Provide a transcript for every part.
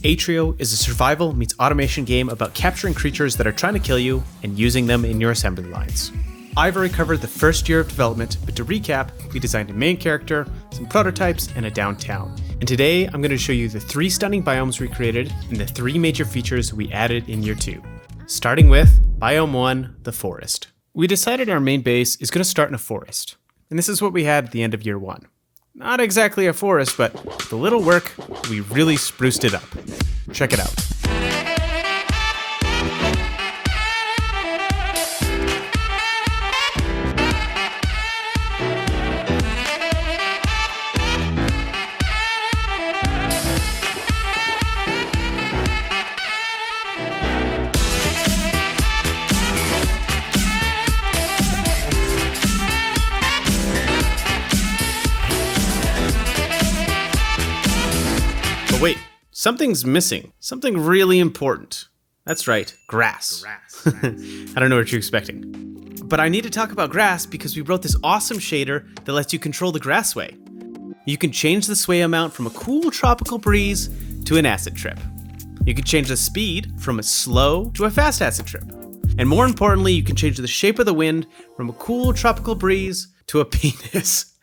Atrio is a survival meets automation game about capturing creatures that are trying to kill you and using them in your assembly lines. I've already covered the first year of development, but to recap, we designed a main character, some prototypes, and a downtown. And today, I'm going to show you the 3 stunning biomes we created and the 3 major features we added in year 2. Starting with Biome 1, the forest. We decided our main base is going to start in a forest. And this is what we had at the end of year 1. Not exactly a forest, but with a little work, we really spruced it up. Check it out. But wait, something's missing. Something really important. That's right, grass. I don't know what you're expecting. But I need to talk about grass because we wrote this awesome shader that lets you control the grass sway. You can change the sway amount from a cool tropical breeze to an acid trip. You can change the speed from a slow to a fast acid trip. And more importantly, you can change the shape of the wind from a cool tropical breeze to a penis.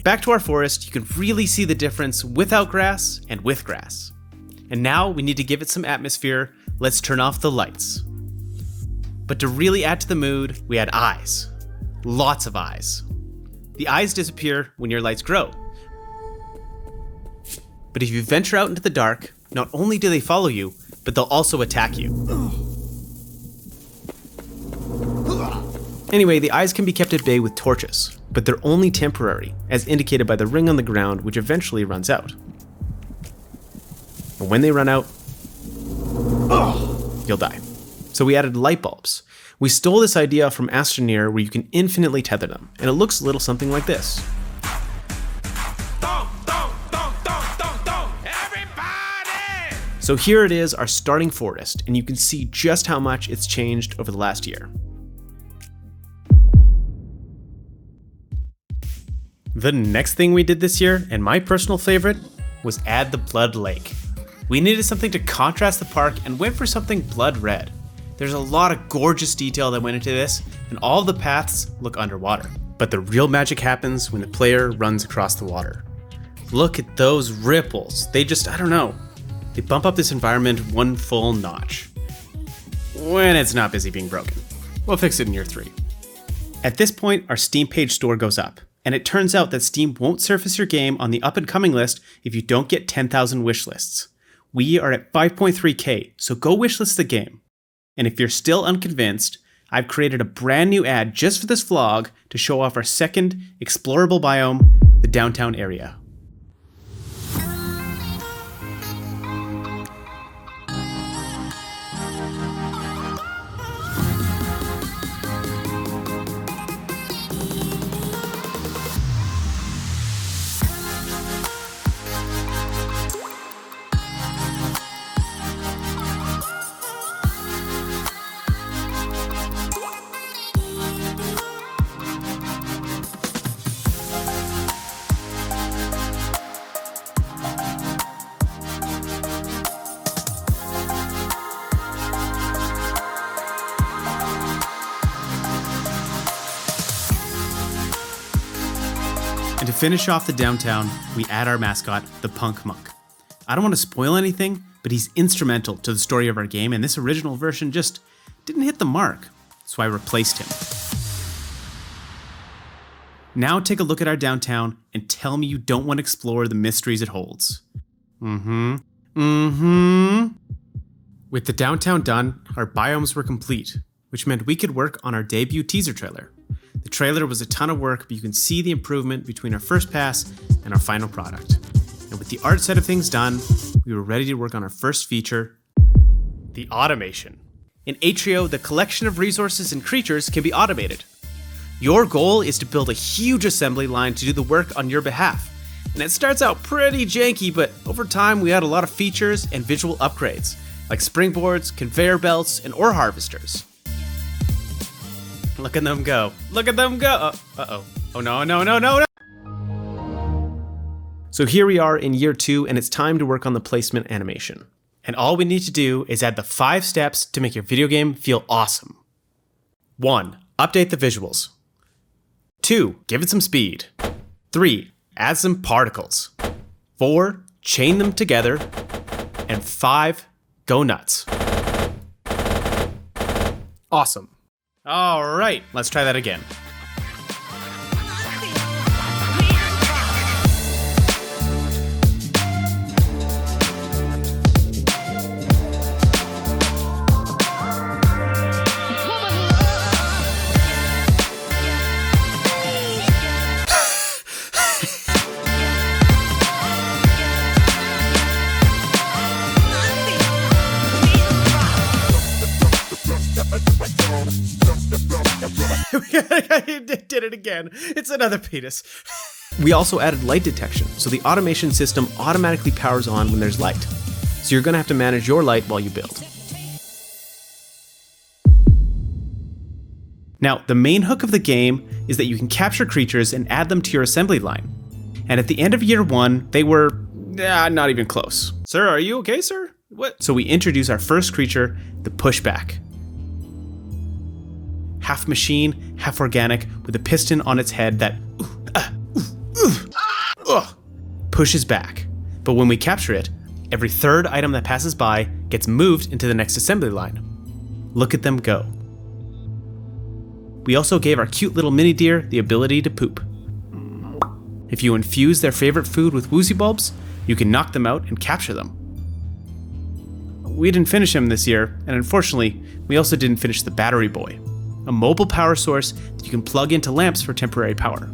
Back to our forest, you can really see the difference without grass and with grass. And now we need to give it some atmosphere. Let's turn off the lights. But to really add to the mood, we add eyes. Lots of eyes. The eyes disappear when your lights grow. But if you venture out into the dark, not only do they follow you, but they'll also attack you. Anyway, the eyes can be kept at bay with torches, but they're only temporary, as indicated by the ring on the ground, which eventually runs out. And when they run out, you'll die. So we added light bulbs. We stole this idea from Astroneer where you can infinitely tether them, and it looks a little something like this. So here it is, our starting forest, and you can see just how much it's changed over the last year. The next thing we did this year, and my personal favorite, was add the blood lake. We needed something to contrast the park and went for something blood red. There's a lot of gorgeous detail that went into this, and all of the paths look underwater. But the real magic happens when the player runs across the water. Look at those ripples. They just, I don't know. They bump up this environment one full notch. When it's not busy being broken. We'll fix it in year 3. At this point, our Steam page store goes up. And it turns out that Steam won't surface your game on the up-and-coming list if you don't get 10,000 wishlists. We are at 5.3k, so go wishlist the game. And if you're still unconvinced, I've created a brand new ad just for this vlog to show off our second explorable biome, the downtown area. And to finish off the downtown, we add our mascot, the Punk Monk. I don't want to spoil anything, but he's instrumental to the story of our game, and this original version just didn't hit the mark, so I replaced him. Now take a look at our downtown and tell me you don't want to explore the mysteries it holds. With the downtown done, our biomes were complete, which meant we could work on our debut teaser trailer. The trailer was a ton of work, but you can see the improvement between our first pass and our final product. And with the art side of things done, we were ready to work on our first feature, the automation. In Atrio, the collection of resources and creatures can be automated. Your goal is to build a huge assembly line to do the work on your behalf. And it starts out pretty janky, but over time we add a lot of features and visual upgrades, like springboards, conveyor belts, and ore harvesters. Look at them go. Look at them go. Uh-oh. Oh no. So here we are in year 2, and it's time to work on the placement animation. And all we need to do is add the 5 steps to make your video game feel awesome. 1. Update the visuals. 2. Give it some speed. 3. Add some particles. 4. Chain them together. And 5. Go nuts. Awesome. All right, let's try that again. I did it again. It's another penis. We also added light detection, so the automation system automatically powers on when there's light. So you're going to have to manage your light while you build. Now, the main hook of the game is that you can capture creatures and add them to your assembly line. And at the end of year 1, they were not even close. Sir, are you okay, sir? What? So we introduce our first creature, the Pushback. Half machine, half organic, with a piston on its head that pushes back. But when we capture it, every third item that passes by gets moved into the next assembly line. Look at them go. We also gave our cute little mini deer the ability to poop. If you infuse their favorite food with woozy bulbs, you can knock them out and capture them. We didn't finish him this year, and unfortunately, we also didn't finish the Battery Boy, a mobile power source that you can plug into lamps for temporary power.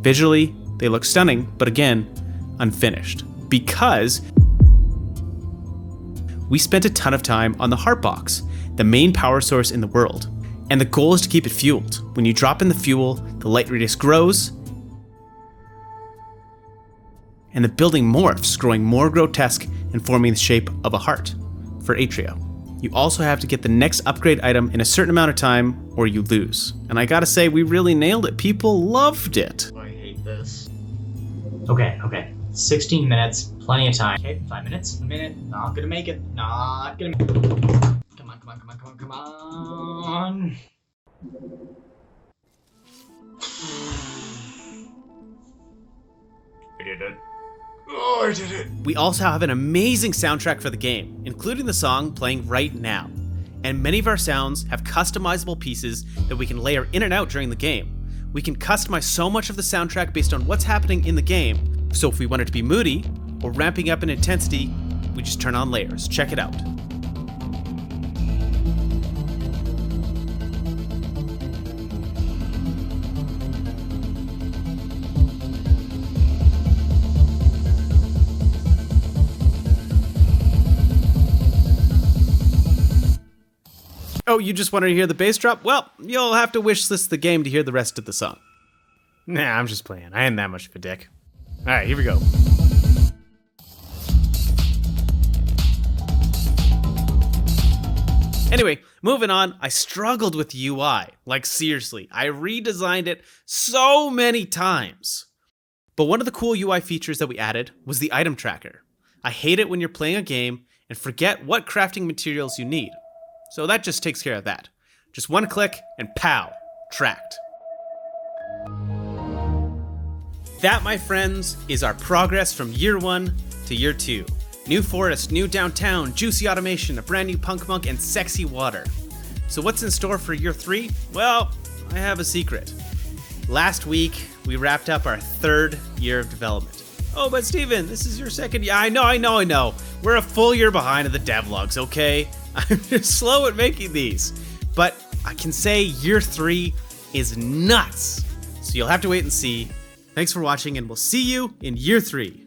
Visually, they look stunning, but again, unfinished. Because we spent a ton of time on the Heartbox, the main power source in the world. And the goal is to keep it fueled. When you drop in the fuel, the light radius grows, and the building morphs, growing more grotesque and forming the shape of a heart for Atrio. You also have to get the next upgrade item in a certain amount of time, or you lose. And I gotta say, we really nailed it. People loved it. I hate this. Okay. 16 minutes, plenty of time. Okay, 5 minutes, a minute, not gonna make it, not gonna make it. Come on. I did it. Oh, I did it. We also have an amazing soundtrack for the game, including the song playing right now. And many of our sounds have customizable pieces that we can layer in and out during the game. We can customize so much of the soundtrack based on what's happening in the game. So if we want it to be moody or ramping up in intensity, we just turn on layers. Check it out. Oh, you just wanted to hear the bass drop? Well, you'll have to wishlist the game to hear the rest of the song. Nah, I'm just playing. I ain't that much of a dick. Alright, here we go. Anyway, moving on, I struggled with the UI. Like seriously, I redesigned it so many times. But one of the cool UI features that we added was the item tracker. I hate it when you're playing a game and forget what crafting materials you need. So that just takes care of that. Just one click and pow, tracked. That, my friends, is our progress from year 1 to year 2. New forest, new downtown, juicy automation, a brand new punk monk, and sexy water. So what's in store for year 3? Well, I have a secret. Last week, we wrapped up our 3rd year of development. Oh, but Steven, this is your 2nd year. I know. We're a full year behind of the devlogs, okay? I'm just slow at making these. But I can say year 3 is nuts. So you'll have to wait and see. Thanks for watching, and we'll see you in year 3.